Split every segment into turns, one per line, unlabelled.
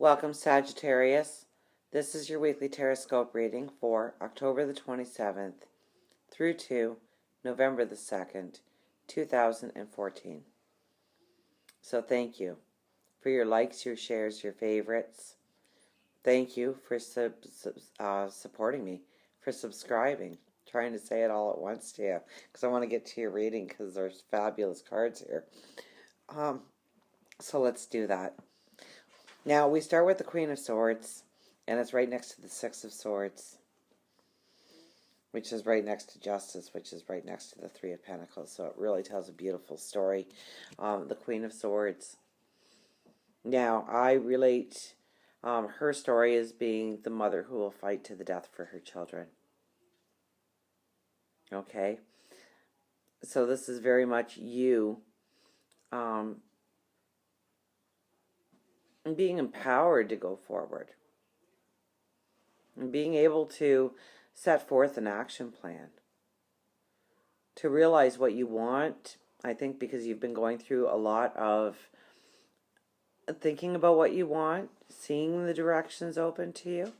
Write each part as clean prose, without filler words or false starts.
Welcome, Sagittarius. This is your weekly Teroscope reading for October the 27th through to November the 2nd, 2014. So thank you for your likes, your shares, your favorites. Thank you for supporting me, for subscribing. Trying to say it all at once to you because I want to get to your reading because there's fabulous cards here. So let's do that. Now, we start with the Queen of Swords, and it's right next to the Six of Swords, which is right next to Justice, which is right next to the Three of Pentacles. So it really tells a beautiful story. The Queen of Swords. Now, I relate her story as being the mother who will fight to the death for her children. Okay? So this is very much you and being empowered to go forward. And being able to set forth an action plan. To realize what you want, I think because you've been going through a lot of thinking about what you want, seeing the directions open to you.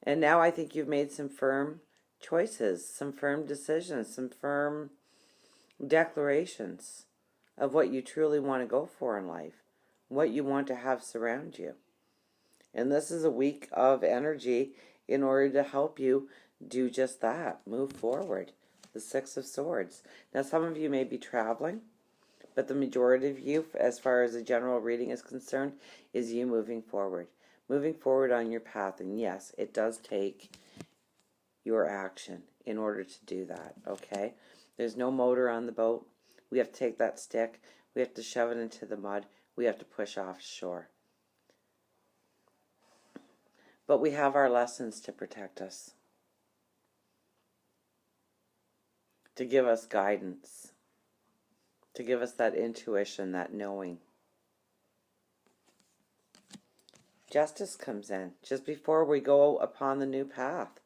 And now I think you've made some firm choices, some firm decisions, some firm declarations of what you truly want to go for in life. What you want to have surround you. And this is a week of energy in order to help you do just that. Move forward. The Six of Swords. Now, some of you may be traveling, but the majority of you, as far as the general reading is concerned, is you moving forward. Moving forward on your path. And yes, it does take your action in order to do that. Okay? There's no motor on the boat. We have to take that stick. We have to shove it into the mud. We have to push offshore. But we have our lessons to protect us. To give us guidance. To give us that intuition, that knowing. Justice comes in just before we go upon the new path.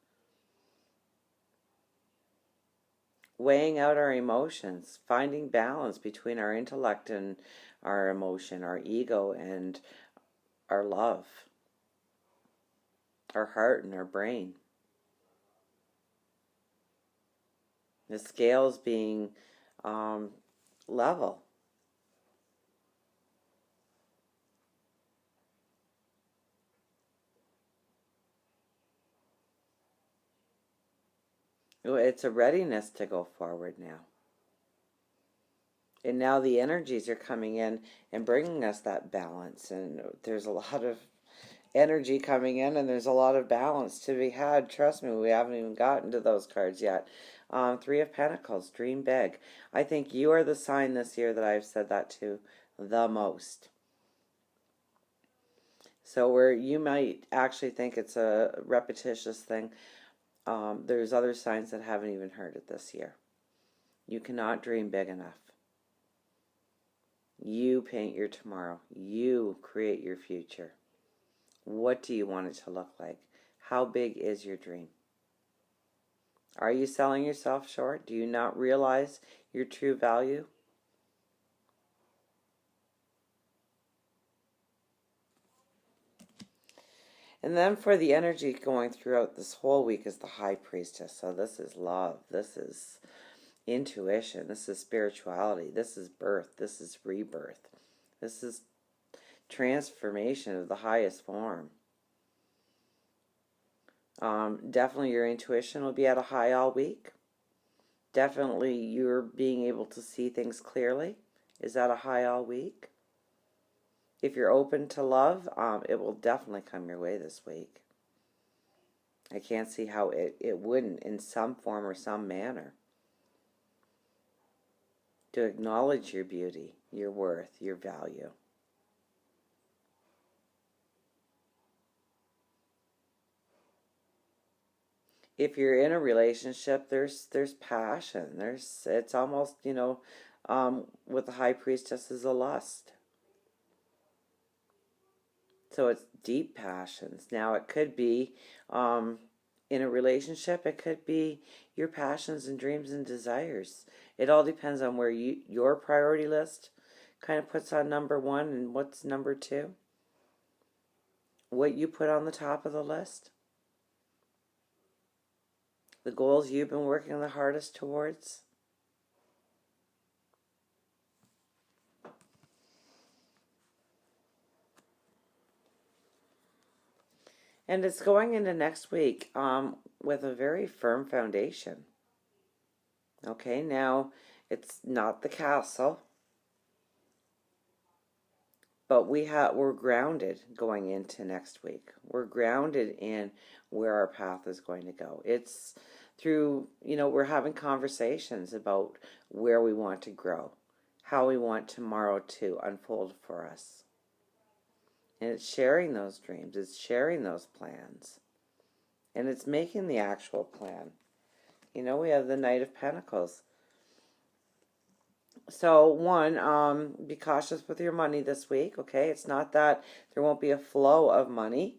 Weighing out our emotions, finding balance between our intellect and our emotion, our ego and our love, our heart and our brain. The scales being level. It's a readiness to go forward now. And now the energies are coming in and bringing us that balance. And there's a lot of energy coming in and there's a lot of balance to be had. Trust me, we haven't even gotten to those cards yet. Three of Pentacles, dream big. I think you are the sign this year that I've said that to the most. So where you might actually think it's a repetitious thing, there's other signs that haven't even heard it this year. You cannot dream big enough. You paint your tomorrow. You create your future. What do you want it to look like? How big is your dream? Are you selling yourself short? Do you not realize your true value? And then for the energy going throughout this whole week is the High Priestess. So this is love. This is intuition. This is spirituality. This is birth. This is rebirth. This is transformation of the highest form. Definitely your intuition will be at a high all week. Definitely you're being able to see things clearly is at a high all week. If you're open to love, it will definitely come your way this week. I can't see how it wouldn't in some form or some manner. To acknowledge your beauty, your worth, your value. If you're in a relationship, there's passion. It's almost, with the High Priestess is a lust. So it's deep passions. Now it could be in a relationship, it could be your passions and dreams and desires. It all depends on where your priority list kind of puts on number one and what's number two. what you put on the top of the list, the goals you've been working the hardest towards. And it's going into next week with a very firm foundation. Okay, now it's not the castle, but we're grounded going into next week. We're grounded in where our path is going to go. It's through, we're having conversations about where we want to grow, how we want tomorrow to unfold for us. And it's sharing those dreams, it's sharing those plans, and it's making the actual plan. We have the Knight of Pentacles. So, one, be cautious with your money this week, okay? It's not that there won't be a flow of money,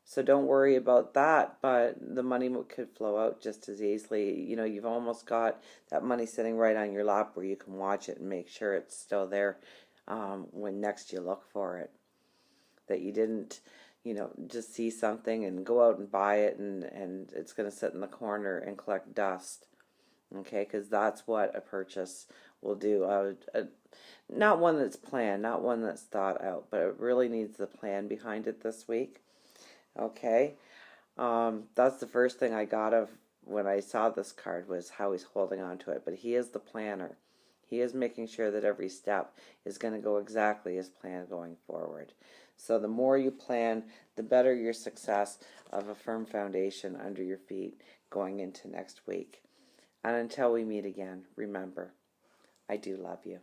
so don't worry about that, but the money could flow out just as easily. You've almost got that money sitting right on your lap where you can watch it and make sure it's still there when next you look for it. That you didn't, just see something and go out and buy it and it's going to sit in the corner and collect dust. Okay, because that's what a purchase will do. Not one that's planned, not one that's thought out, but it really needs the plan behind it this week. Okay, that's the first thing I got of when I saw this card, was how he's holding on to it. But he is the planner. He is making sure that every step is going to go exactly as planned going forward. So the more you plan, the better your success of a firm foundation under your feet going into next week. And until we meet again, remember, I do love you.